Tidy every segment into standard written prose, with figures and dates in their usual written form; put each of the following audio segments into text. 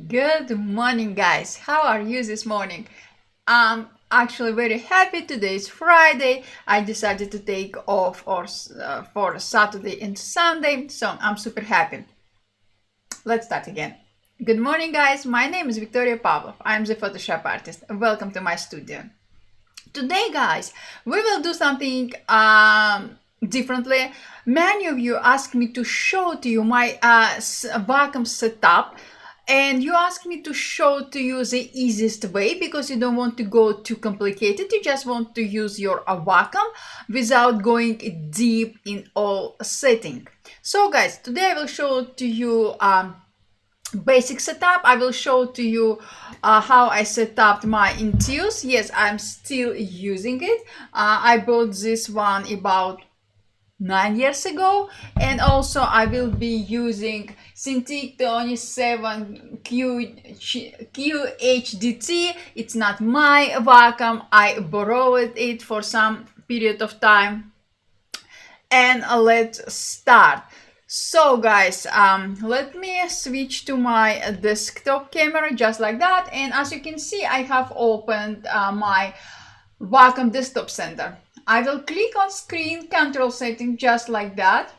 Good morning, guys. How are you this morning? I'm actually very happy. Today is Friday. I decided to take off for Saturday and Sunday, so I'm super happy. Let's start again. Good morning, guys. My name is Victoria Pavlov. I'm the Photoshop artist. Welcome to my studio. Today, guys, we will do something differently. Many of you asked me to show to you my Wacom setup, and you asked me to show to you the easiest way because you don't want to go too complicated. You just want to use your Wacom without going deep in all setting. So guys, today I will show to you basic setup. I will show to you how I set up my Intuos. Yes, I'm still using it. I bought this one about 9 years ago, and also I will be using Cintiq 27 QHDT. It's not my Wacom. I borrowed it for some period of time. And let's start. So guys, let me switch to my desktop camera just like that, and as you can see, I have opened my Wacom desktop center. I will click on screen control setting just like that,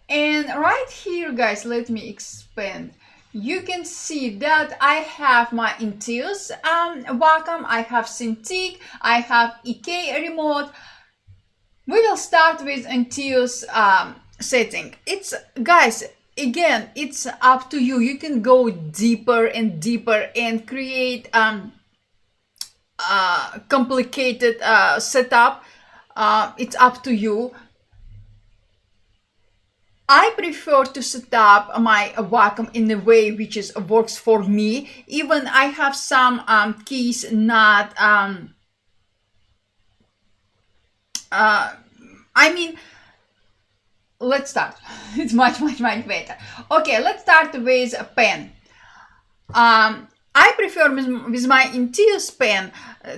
and right here, guys, let me expand. You can see that I have my Intuos Wacom, I have Cintiq, I have EK remote. We will start with Intuos setting. It's, guys, again, it's up to you. You can go deeper and deeper and create complicated setup. It's up to you. I prefer to set up my Wacom in a way which is works for me. Even I have some keys not let's start. It's much better. Okay, let's start with a pen. I prefer with my Intuos pen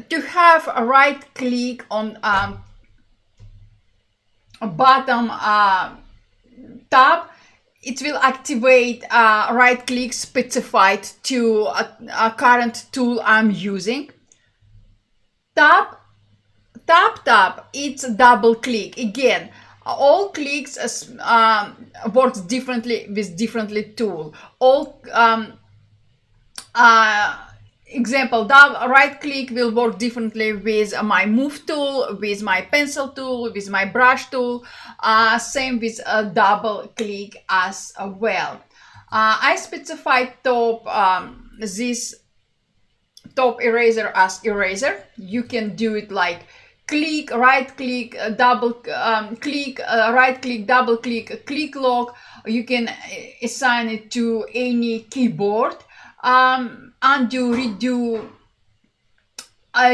to have a right click on bottom tab. It will activate right click specified to a current tool I'm using. Tab, it's double click. Again, all clicks works differently with differently tool. All example, right click will work differently with my move tool, with my pencil tool, with my brush tool. Same with a double click as well. I specified this top eraser as eraser. You can do it like click, right click, double click, right click, double click, click lock. You can assign it to any keyboard. Undo, redo.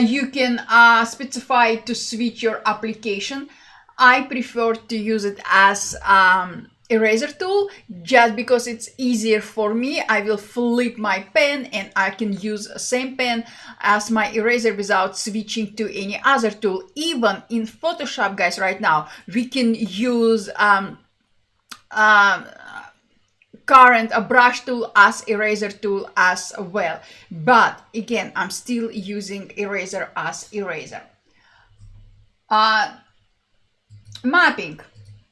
You can specify to switch your application. I prefer to use it as eraser tool just because it's easier for me. I will flip my pen and I can use the same pen as my eraser without switching to any other tool. Even in Photoshop, guys, right now we can use current brush tool as eraser tool as well, but again, I'm still using eraser as eraser. Mapping.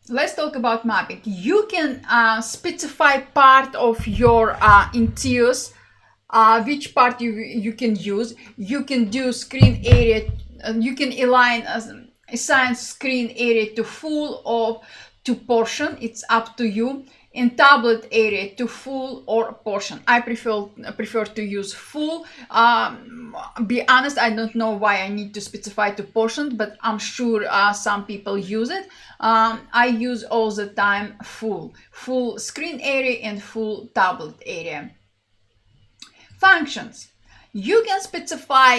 Let's talk about mapping. You can specify part of your Intuos, which part you can use. You can do screen area. You can assign screen area to full or to portion. It's up to you. In tablet area to full or portion. I prefer to use full. Be honest, I don't know why I need to specify to portion, but I'm sure some people use it. I use all the time full screen area and full tablet area. Functions. You can specify,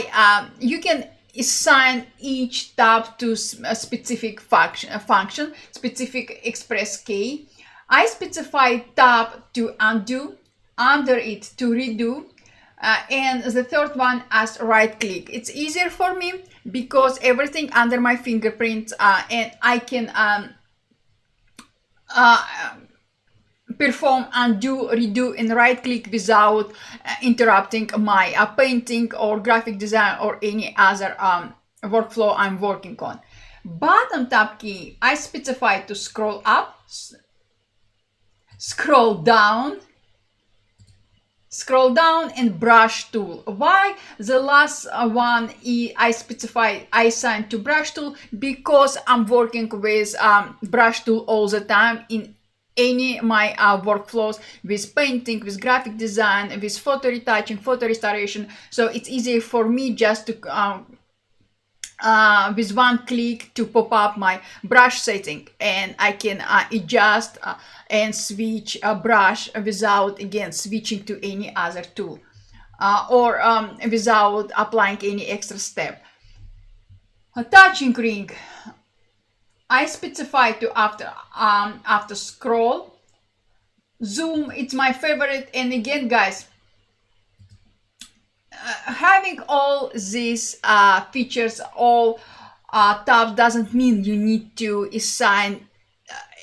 you can assign each tab to a specific function, specific express key. I specify tab to undo, under it to redo, and the third one as right click. It's easier for me because everything under my fingerprint, and I can perform undo, redo, and right click without interrupting my painting or graphic design or any other workflow I'm working on. Bottom tab key, I specify to scroll up, scroll down, and brush tool. Why the last one I specify I assign to brush tool? Because I'm working with brush tool all the time in any my workflows, with painting, with graphic design, with photo retouching, photo restoration. So it's easier for me just to with one click to pop up my brush setting, and I can adjust and switch a brush without again switching to any other tool or without applying any extra step. A touching ring, I specify to after scroll, zoom, it's my favorite. And again guys, having all these features, all tabs, doesn't mean you need to assign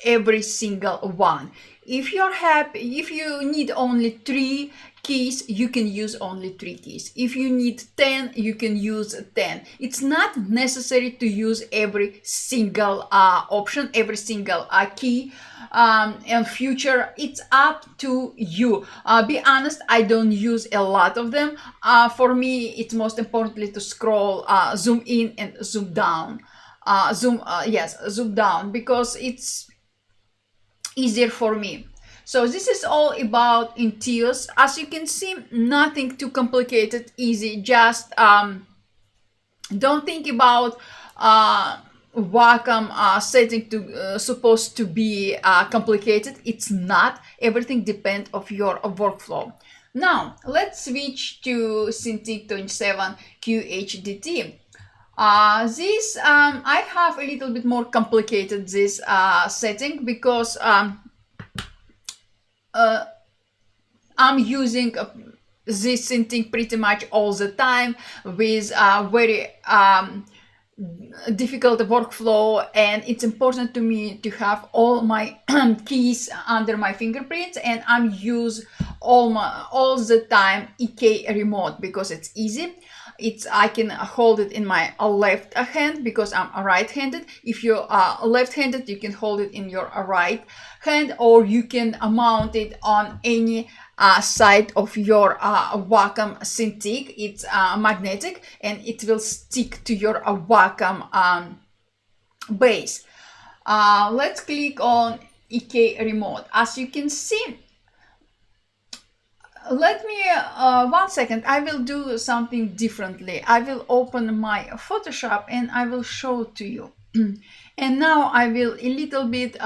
every single one. If you're happy, if you need only 3 keys, you can use only 3 keys. If you need 10, you can use 10. It's not necessary to use every single option, every single key. In future, it's up to you. Be honest, I don't use a lot of them. For me, it's most importantly to scroll, zoom in and zoom down. Zoom down, because it's easier for me. So this is all about interiors. As you can see, nothing too complicated, easy. Just don't think about Wacom setting to supposed to be complicated. It's not. Everything depends of your workflow. Now let's switch to Cintiq 27 QHDT. This I have a little bit more complicated this setting, because I'm using this Cintiq pretty much all the time with very difficult workflow, and it's important to me to have all my keys under my fingerprints, and I'm use all the time EK remote because it's easy. I can hold it in my left hand because I'm right-handed. If you're left-handed, you can hold it in your right hand, or you can mount it on any side of your Wacom Cintiq. It's magnetic and it will stick to your Wacom base. Let's click on EK remote. As you can see, let me 1 second, I will do something differently. I will open my Photoshop and I will show to you. And now I will a little bit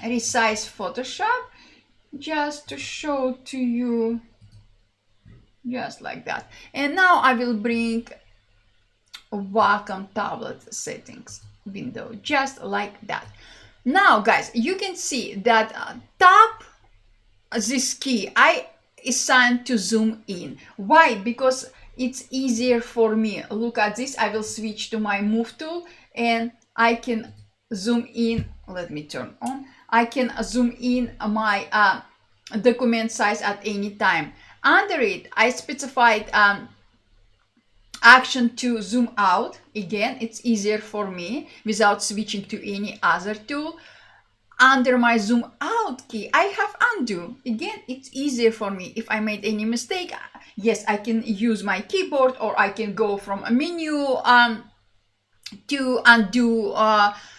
resize Photoshop just to show to you, just like that. And now I will bring Wacom tablet settings window, just like that. Now guys, you can see that tap this key I assigned to zoom in. Why? Because it's easier for me. Look at this. I will switch to my move tool and I can zoom in. Let me turn on. I can zoom in my document size at any time. Under it, I specified action to zoom out. Again, it's easier for me without switching to any other tool. Under my zoom out key, I have undo. Again, it's easier for me. If I made any mistake, yes, I can use my keyboard, or I can go from a menu to undo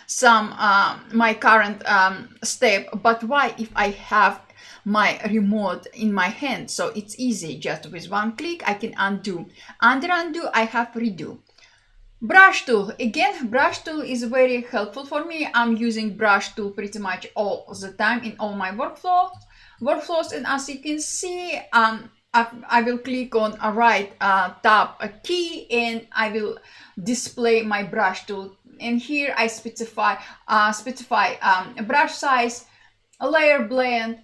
some my current step. But why if I have my remote in my hand? So it's easy. Just with one click, I can undo. Under undo, I have redo. Brush tool. Again, brush tool is very helpful for me. I'm using brush tool pretty much all the time in all my workflows. And as you can see, I will click on a right tab key and I will display my brush tool. And here I specify brush size, a layer blend,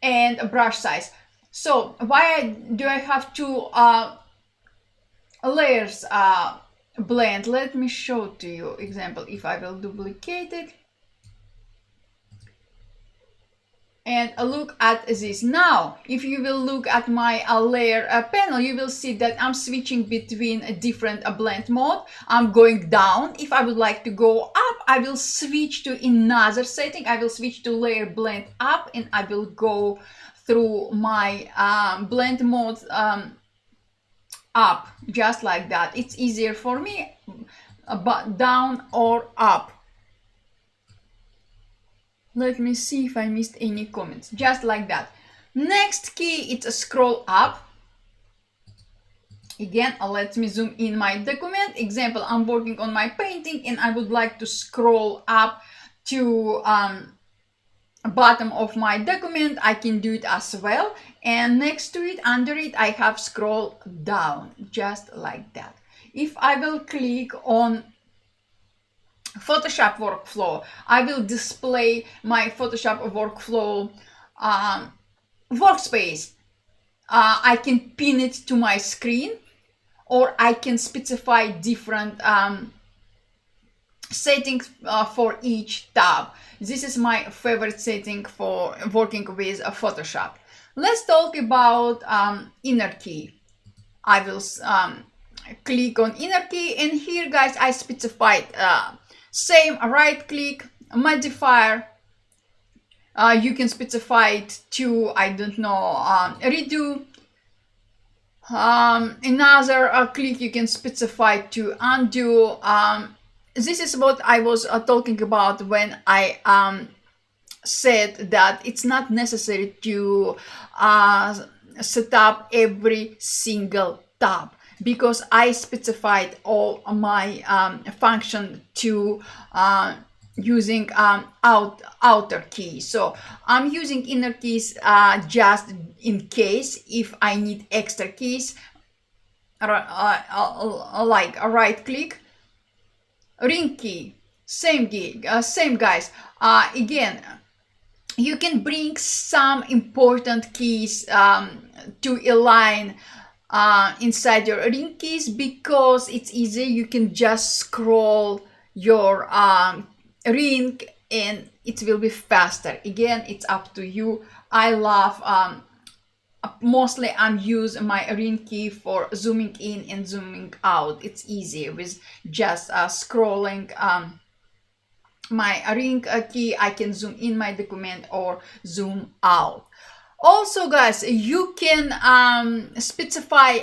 and a brush size. So why do I have 2 layers blend? Let me show to you example. If I will duplicate it, and look at this. Now, if you will look at my layer panel, you will see that I'm switching between a different blend mode. I'm going down. If I would like to go up, I will switch to another setting. I will switch to layer blend up, and I will go through my blend mode up, just like that. It's easier for me, but down or up. Let me see if I missed any comments. Just like that. Next key, it's a scroll up. Again, let me zoom in my document. Example, I'm working on my painting and I would like to scroll up to bottom of my document. I can do it as well. And next to it, under it, I have scroll down, just like that. If I will click on Photoshop workflow, I will display my Photoshop workflow workspace. I can pin it to my screen, or I can specify different settings for each tab. This is my favorite setting for working with Photoshop. Let's talk about inner key. I will click on inner key, and here, guys, I specified same right click modifier. You can specify it to, I don't know, redo. Another click you can specify to undo. This is what I was talking about when I said that it's not necessary to set up every single tab, because I specified all my function to using outer key. So I'm using inner keys just in case if I need extra keys, like a right click, ring key, same guys. Again, you can bring some important keys to align inside your ring keys, because it's easy. You can just scroll your ring and it will be faster. Again, it's up to you. I love mostly I'm using my ring key for zooming in and zooming out. It's easy with just scrolling my ring key. I can zoom in my document or zoom out. Also, guys, you can specify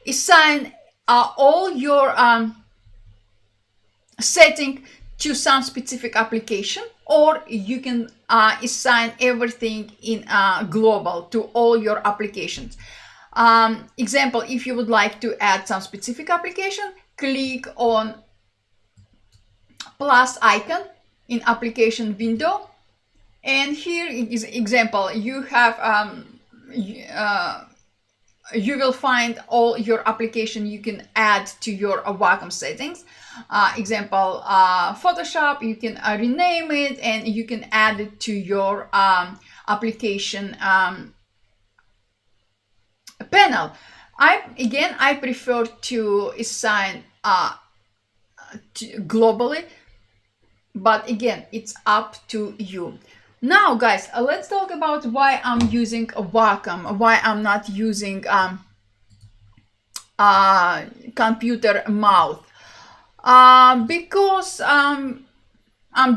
assign all your setting to some specific application, or you can assign everything in global to all your applications. Example, if you would like to add some specific application, click on plus icon in application window, and here is example. You have you will find all your application you can add to your Wacom settings. Example, Photoshop, you can rename it and you can add it to your application panel. I prefer to assign globally, but again, it's up to you. Now, guys, let's talk about why I'm using a Wacom, why I'm not using computer mouse. Because I'm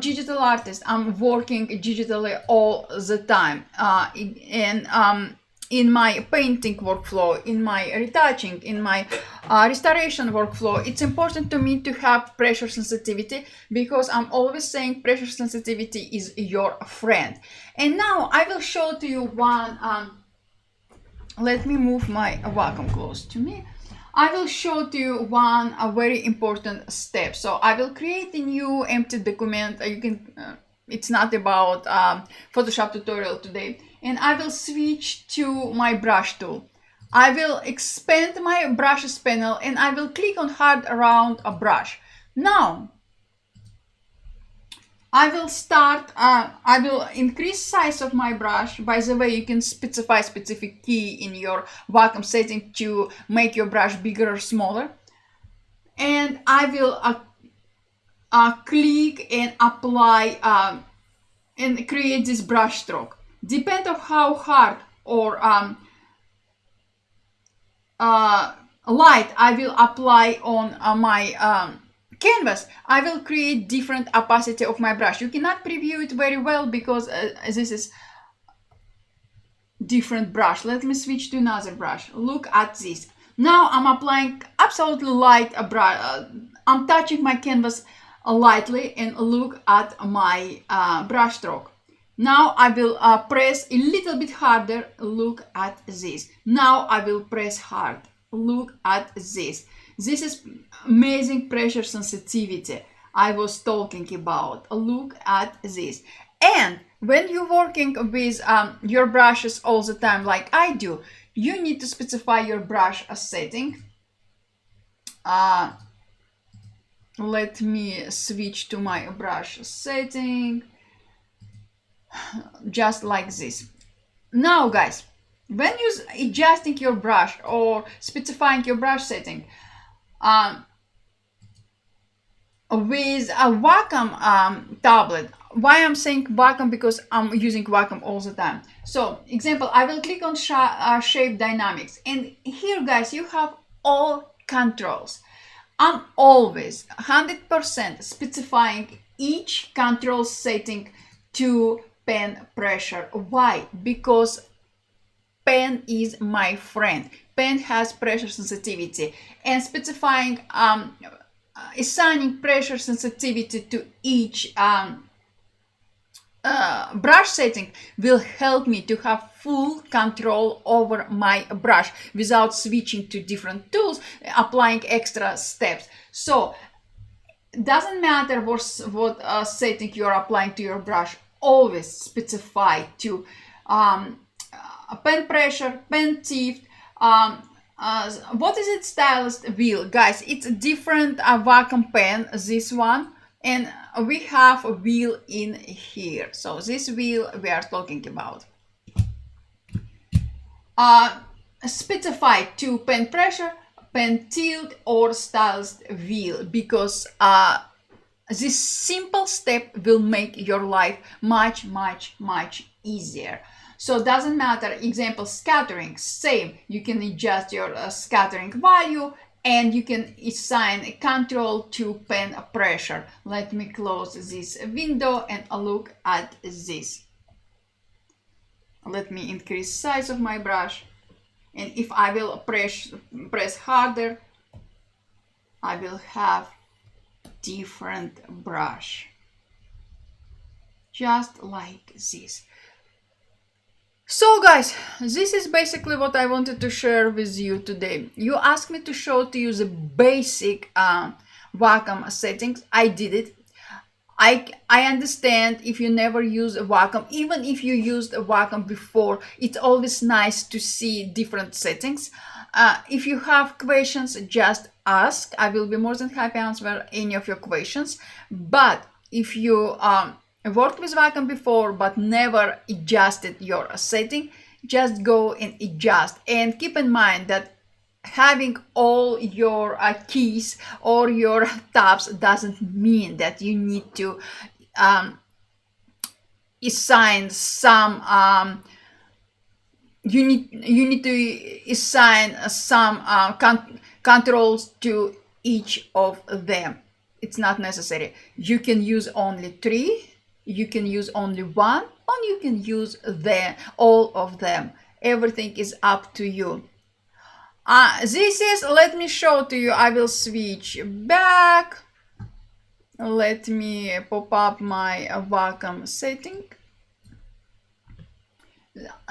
digital artist. I'm working digitally all the time. And in my painting workflow, in my retouching, in my restoration workflow, it's important to me to have pressure sensitivity, because I'm always saying pressure sensitivity is your friend. And now I will show to you one, let me move my Wacom close to me. I will show to you one very important step. So I will create a new empty document. You can, it's not about Photoshop tutorial today. And I will switch to my brush tool. I will expand my brushes panel and I will click on hard around a brush. Now, I will start, I will increase size of my brush. By the way, you can specify specific key in your Wacom setting to make your brush bigger or smaller. And I will click and apply and create this brush stroke. depend on how hard or light I will apply on my canvas, I will create different opacity of my brush. You cannot preview it very well because this is different brush. Let me switch to another brush. Look at this. Now I'm applying absolutely light brush. I'm touching my canvas lightly, and look at my brush stroke. Now I will press a little bit harder. Look at this. Now I will press hard. Look at this. This is amazing pressure sensitivity I was talking about. Look at this. And when you're working with your brushes all the time, like I do, you need to specify your brush setting. Let me switch to my brush setting, just like this. Now, guys, when you're adjusting your brush or specifying your brush setting, with a Wacom tablet, why I'm saying Wacom, because I'm using Wacom all the time. So, example, I will click on shape dynamics, and here, guys, you have all controls. I'm always 100% specifying each control setting to pen pressure. Why? Because pen is my friend. Pen has pressure sensitivity, and specifying assigning pressure sensitivity to each brush setting will help me to have full control over my brush without switching to different tools, applying extra steps. So doesn't matter what setting you're applying to your brush, always specify to pen pressure, pen tip, what is it, stylus wheel. Guys, it's a different Wacom pen, this one, and we have a wheel in here. So this wheel we are talking about. Specify to pen pressure, pen tilt, or stylus wheel, because this simple step will make your life much easier. So it doesn't matter. Example, scattering, same. You can adjust your scattering value, and you can assign a control to pen pressure. Let me close this window and look at this. Let me increase size of my brush, and if I will press harder, I will have different brush, just like this. So guys, this is basically what I wanted to share with you today. You asked me to show to you the basic Wacom settings. I did it. I understand if you never use a Wacom, even if you used a Wacom before, it's always nice to see different settings. If you have questions, just ask. I will be more than happy to answer any of your questions. But if you worked with Wacom before but never adjusted your setting, just go and adjust. And keep in mind that having all your keys or your tabs doesn't mean that you need to assign some you need to assign some controls to each of them. It's not necessary. You can use only 3, you can use only 1, or you can use all of them. Everything is up to you. This is, let me show to you. I will switch back. Let me pop up my Wacom setting.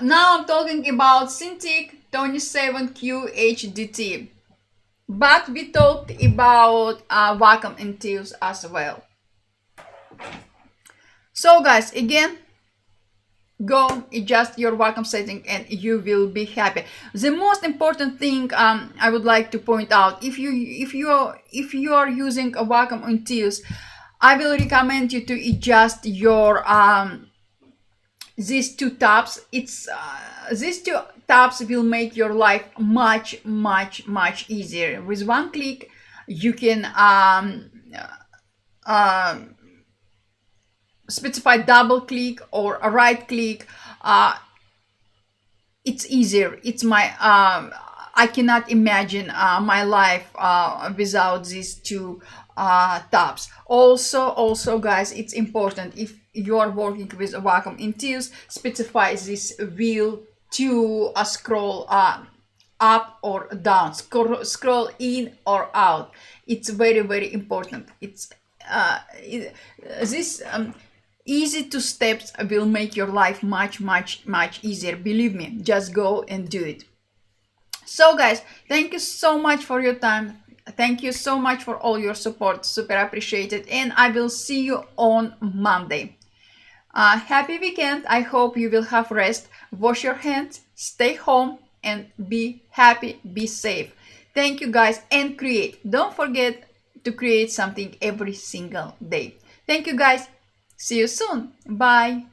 Now I'm talking about Cintiq 27Q HDT, but we talked about Wacom and tools as well. So guys, again, go adjust your Wacom setting and you will be happy. The most important thing I would like to point out, if you are using a Wacom on tools, I will recommend you to adjust your these 2 tabs. It's these 2 tabs will make your life much easier. With one click, you can specify double click or a right click, it's easier. It's my I cannot imagine my life without these two tabs. Also guys, it's important if you are working with Wacom Intuos, specify this wheel to scroll up or down, scroll in or out. It's very important. It's this easy two steps will make your life much easier. Believe me, just go and do it. So guys, thank you so much for your time. Thank you so much for all your support. Super appreciated. And I will see you on Monday. Happy weekend. I hope you will have rest. Wash your hands, stay home, and be happy, be safe. Thank you guys, and create. Don't forget to create something every single day. Thank you guys. See you soon. Bye.